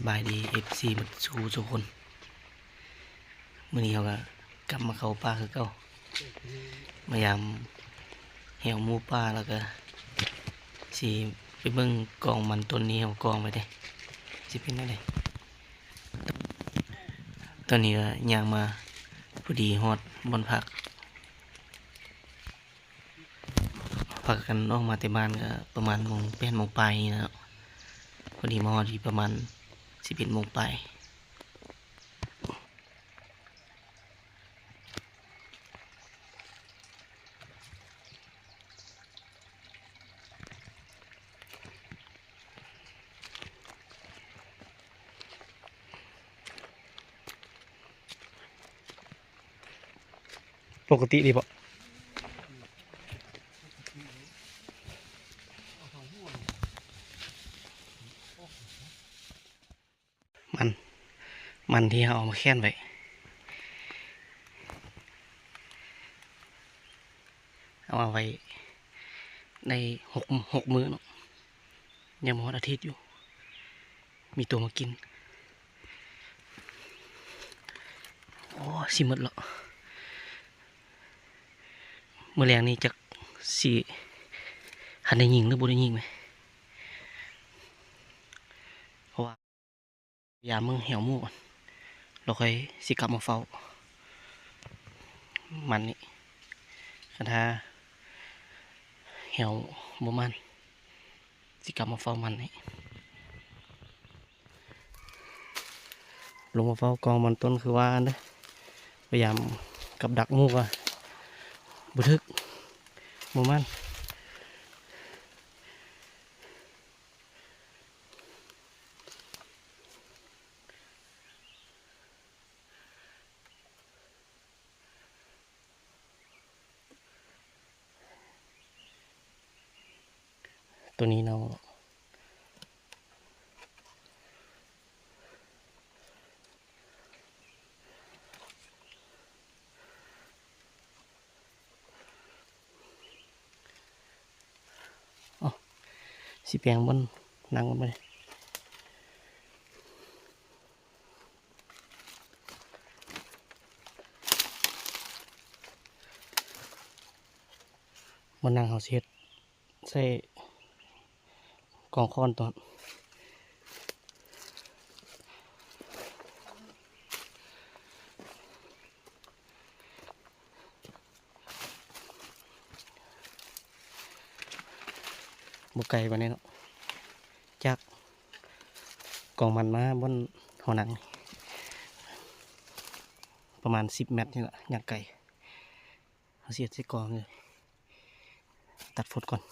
บายดี FC หมดสู่ทุกคนมื้อนี้เราก็กลับมาเข้าป่าคือเก่ามายามแหวหมูป่าแล้วก็สิไปเบิ่งกองมันต้นนี้เอากองไว้เด้สิเป็นจังไดตอนนี้ก็ย่างมาพอดีฮอดบ่อนพักกันออกมาแต่บ้านก็ประมาณโมง8 โมงปลายนี่นะครับพอดีมาฮอดที่ประมาณ11 โมงปลายปกติดีป่ะมันที่เอามาแค้นไว้เอาไว้ในหกมื้อเนาะยังหมดอาทิตย์อยู่มีตัวมากินโอ้สิหมดแล้วมื้อแรงนี้จักสิหันได้ยิงหรือบ่ได้ยิงไหมเพราะว่ายามมึงเหี่ยวหมูก่อนเราค่อยสิกลับมาเฝ้ามันนี่ถ้าเหี่ยวบ่มันสิกลับมาเฝ้ามันนี่ลงมาเฝ้ากองมันต้นคือว่าเด้อพยายามกับดักหมูก่อนบ่ทึกบ่มันตัวนี้เราสิแปลงบนนั่งบนไปบนนั่งเขาเสียดใส่กองค้อนตอนบุกไก่วันนี้เนาะจากกองมันมาบนหัวหนังประมาณ10 เมตรนี่แหละอย่างไก่เขาเสียดใส่กองเลยตัดฟดก่อน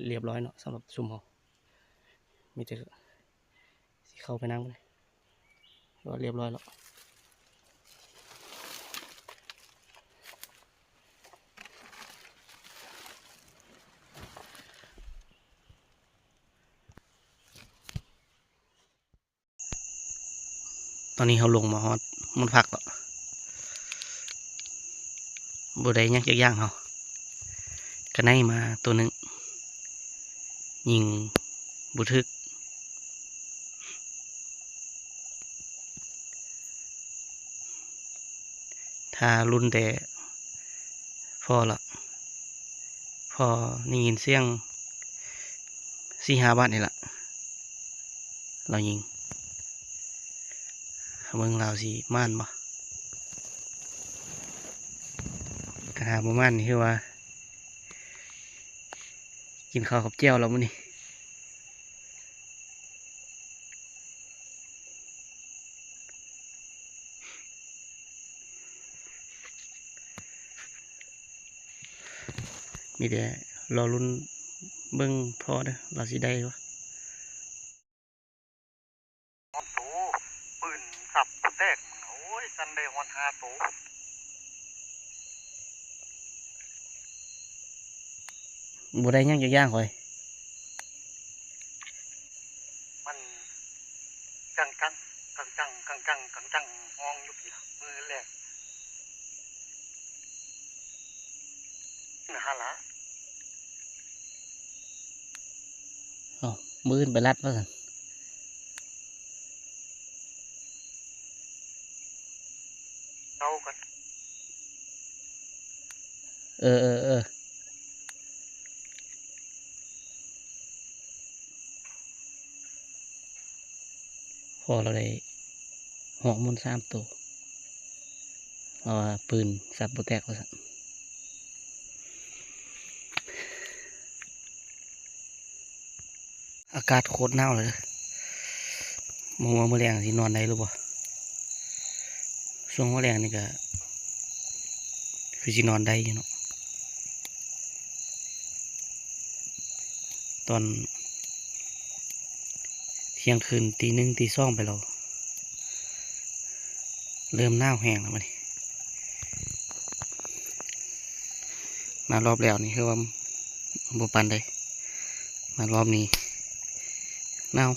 เรียบร้อยเนาะสำหรับซุ่มเขามีแต่สิเข้าไปนั่งเลยก็เรียบร้อยแล้วตอนนี้เขาลงมาฮอดมันพักแล้วบ่ได้ยักย่างเขาก็ได้มาตัวหนึ่งยิงบุทึกถ้ารุ่นแต่พอละพอนี่ยินเสียง4-5 บาทนี่แหละเรายิงเมืองเราสิม่านบ่กระหาบ่ม่านนี่คือว่ากินข้าวกับเจียวแล้วมื้อนี้ มีแต่รอลุ้นเบิ่งพอเด้อเราสิได้วะปืนสับแตกโอ้ยกันได้ฮอน5 ตัวบ่ได้ยังจะย่างข่อยมันกังกังกังกังกังกังกังกังห้องอยู่พี่ละมือแรกนะฮะละ อ๋อมืออื่นไปรัดว่าซั่น เอากัน เออพอเราได้หอกมุน3 ตัวเอาว่าปืนสับบ่แตกว่าซั่นอากาศโคตรหนาวเลยเด้อมื้อแรงสินอนได้หรือบ่ช่วงมื้อแรงนี่ก็คือสินอนได้อยู่เนาะตอนเที่ยงคืนตี 1ตี 2ไปแล้วเริ่มหนาวแห้งแล้วบัดนี้มารอบแล้วนี่คือว่าบ่ปานใดมารอบนี้หนาว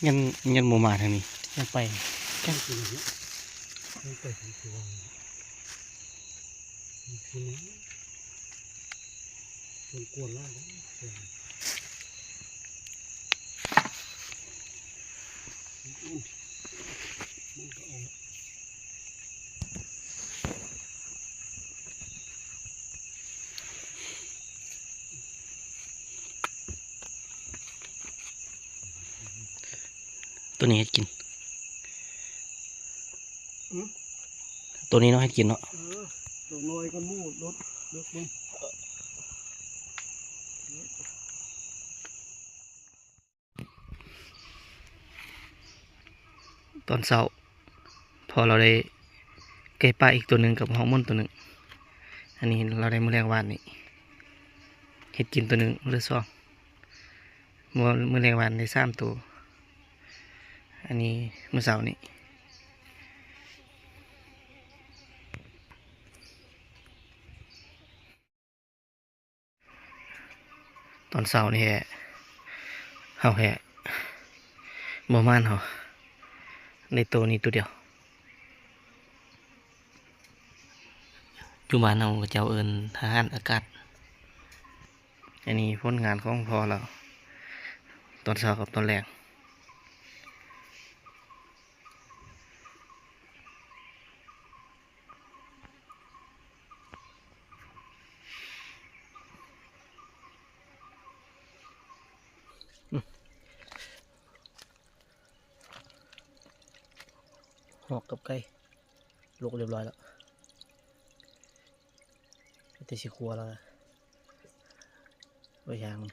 ยันบ่มาทางนี้ยังไปแค่กินอย่างนี้ยังไปถึงตัวนี่คนกวนล่าตัวนี้ให้กินตัวนี้เนาะให้กินเนาะตัวน้อยก็มูดรถเลิกมึงตอนเช้าพอเราได้ไก่ป่าอีกตัวหนึ่งกับฮอร์โมนตัวหนึ่งอันนี้เราได้มื้อแรงวานนี่เห็ดกินตัวหนึ่งหรือ2มื้อแรงวานได้3 ตัวอันนี้มื้อเช้านี่ตอนเช้านี่แหละเฮาแหะบ่มานเฮาในตัวนี้ตัวเดียวอยู่บ้านเราก็เจ้าเอิ้นทหารอากาศอันนี้ผลงานของพ่อเราตอนเช้ากับตอนแรงหอกกับไก่ลูกเรียบร้อยแล้วแต่สิครัวแล้วไว้ยางมัน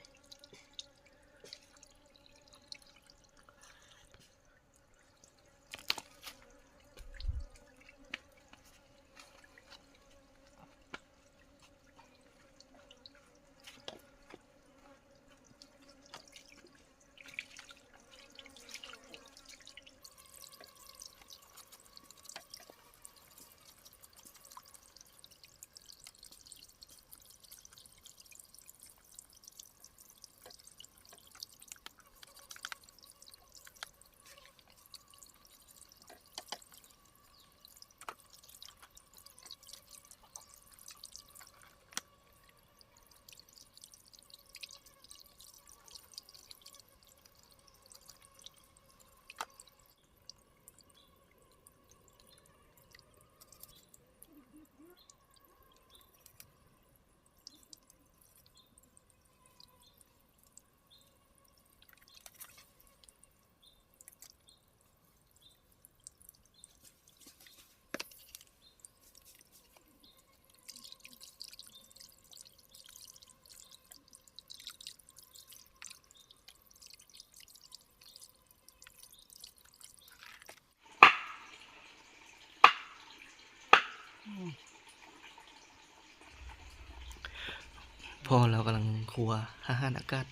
พ่อเรากำลังครัวอาหารอากาศ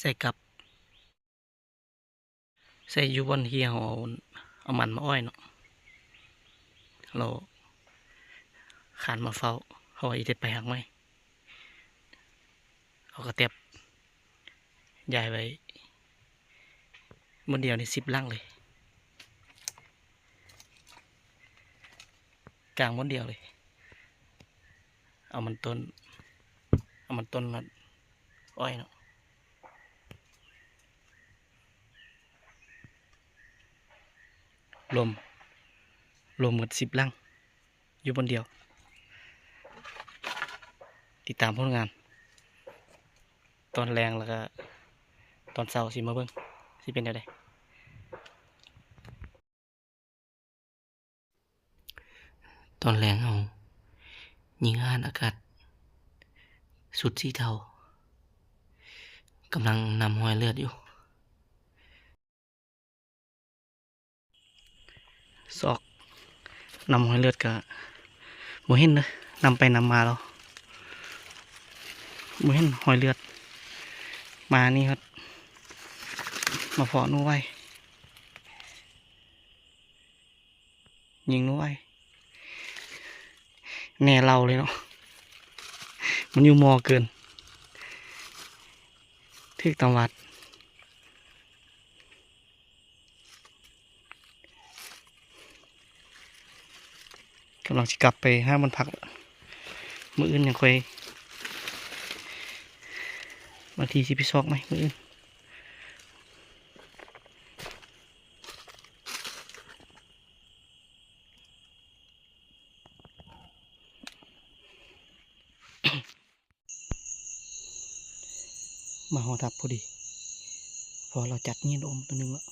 ใส่กับใส่อยู่บนที่เอามันมาอ้อยเนาะเราขานมาเฝ้าเขาอีเด็ดไปหักไหมเอากระเตียบยายไว้บนเดียวใน10 ลังเลยกลางบนเดียวเลยเอามันต้นมาอ้อยเนาะรวมหมด10 ลังอยู่บนเดียวติดตามผลงานตอนแรงแล้วก็ตอนเช้าสิมาเบิ่งสิเป็นยังไงตอนแรงเอายิงอาหารอากาศสุดสีเทากำลังนำหอยเลือดอยู่ซอกนำหอยเลือดกะบ่เห็นเลยนำไปนำมาแล้วบ่เห็นหอยเลือดมานี่ครับมาเพาะนู่ไว้ยิงนู่ไว้แน่เราเลยเนาะมันอยู่มอเกินทึกตำวัดกำลังจะกลับไปห้ามันพักมื้ออื่นยังค่อยบางทีสิไปซอกไหมมื้ออื่นมาหอทับพอดีพอเราจัดเงี้ยอมตัวหนึงแล้ว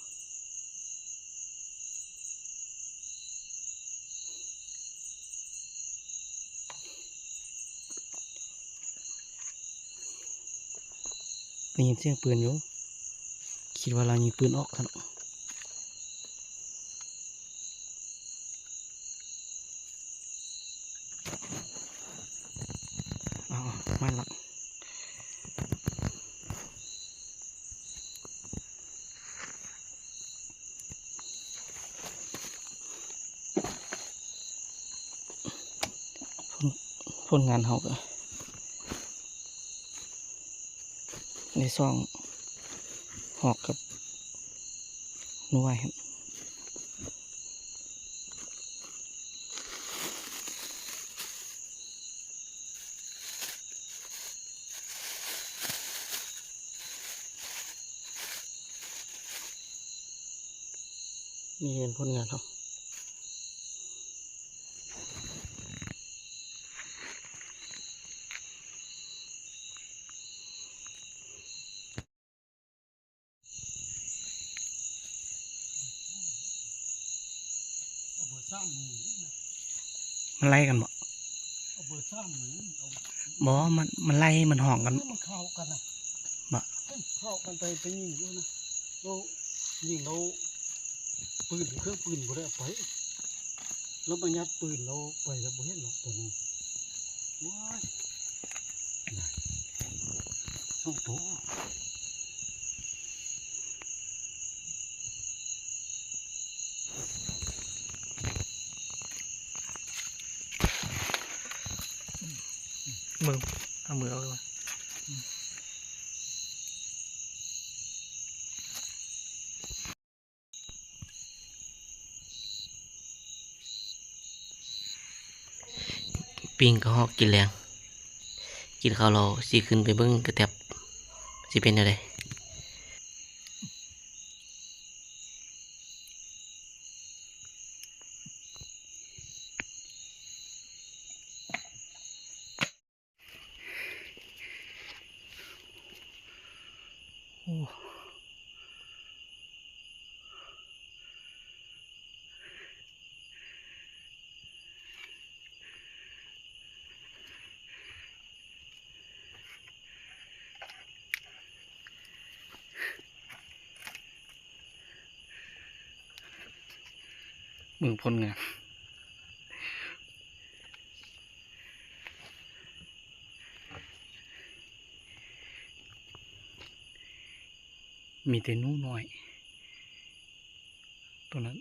ได้ยินเสียงปืนอยู่คิดว่าเรายิงปืนออกครับเอามาละผลงานเขาก็ในซ่องหอกกับหน่วยครับนี่เป็นผลงานเขาเอาเบอร์สามหนึ่งนะ มันไล่กันบ่ เอาเบอร์สามหนึ่งเอา บ่มันไล่มันห่องกัน มันเข้ากันนะ บ่ เข้ากันไปยิงด้วยนะเรายิงเราปืนเครื่องปืนบ่ได้เอาไปแล้วมายัดปืนเราไปแล้วบ่เห็นหรอกตัวนี้ว้ายน่ะส่งตัว มือเอามือเอาไว้ปิ้งก็ฮอกกินแรงกินข้าวเราสิขึ้นไปเบิ่งกระแทบสิเป็นยังไง อ้มึงพ้นงานมีแต่หนูน้อยตัวนั้น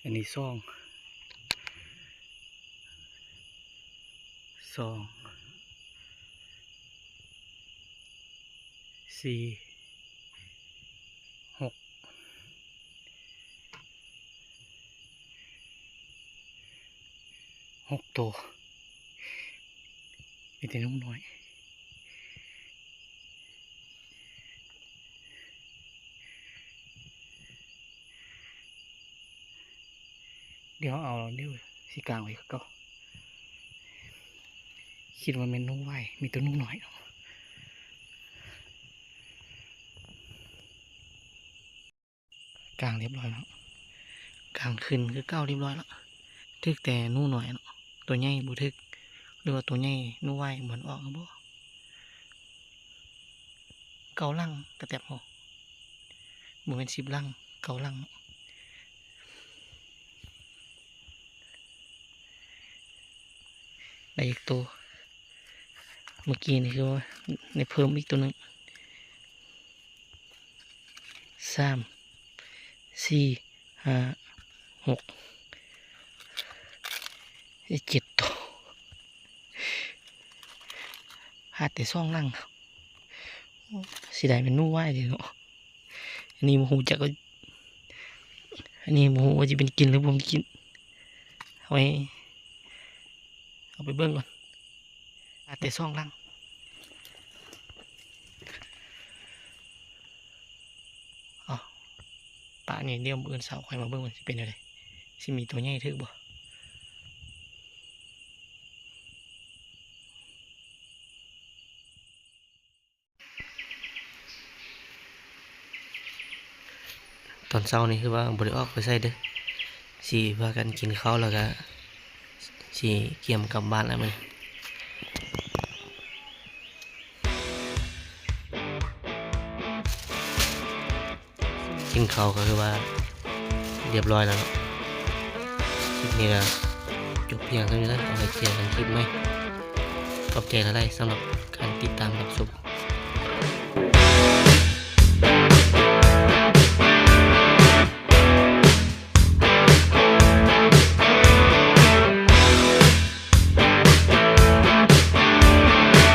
อันนี้ซองสี่หกตัวมีแต่หนูน้อยเดี๋ยวเอาเดี๋ยวสิกลางไว้ก็คิดว่าเป็นหนูไหวมีตัวหนูน้อยเนาะกลางเรียบร้อยแล้วกลางขึ้นคือเก้าเรียบร้อยแล้วทึกแต่หนูน้อยเนาะตัวใหญ่บุทึกหรือว่าตัวใหญ่หนูไหวเหมือนออกบ่เกาลังกระแตบหัวบ่เป็น10ลังเกาลังได้อีกตัวเมื่อกี้นี่คือว่าในเพิ่มอีกตัวหนึ่ง3 4 5 6 7ตัวหาแต่ซ่องลังสิได้เป็นนู่ไหวเลยเนาะอันนี้โมโหจักก็อันนี้โมโหว่าจะเป็นกินหรือบ่กินเอาไปเบิ่งก่อนหาแต่ซ่องลังอ๋อป่านี่เดี๋ยวมื้อเช้าค่อยมาเบิ่งมันสิเป็นอะไรสิมีตัวใหญ่ถึกบ่ตอนเช้านี่คือว่าบ่ได้ออกไปใส่เด้อสิพากันกินข้าวแล้วก็สิเกี่ยมกลับบ้านแล้วมันกินข้าวก็คือว่าเรียบร้อยแล้วเนาะคลิปนี้ก็จบเพียงเท่านี้แล้วเอาไว้เจอกันคลิปใหม่ขอบใจหลายๆสำหรับการติดตามรับชม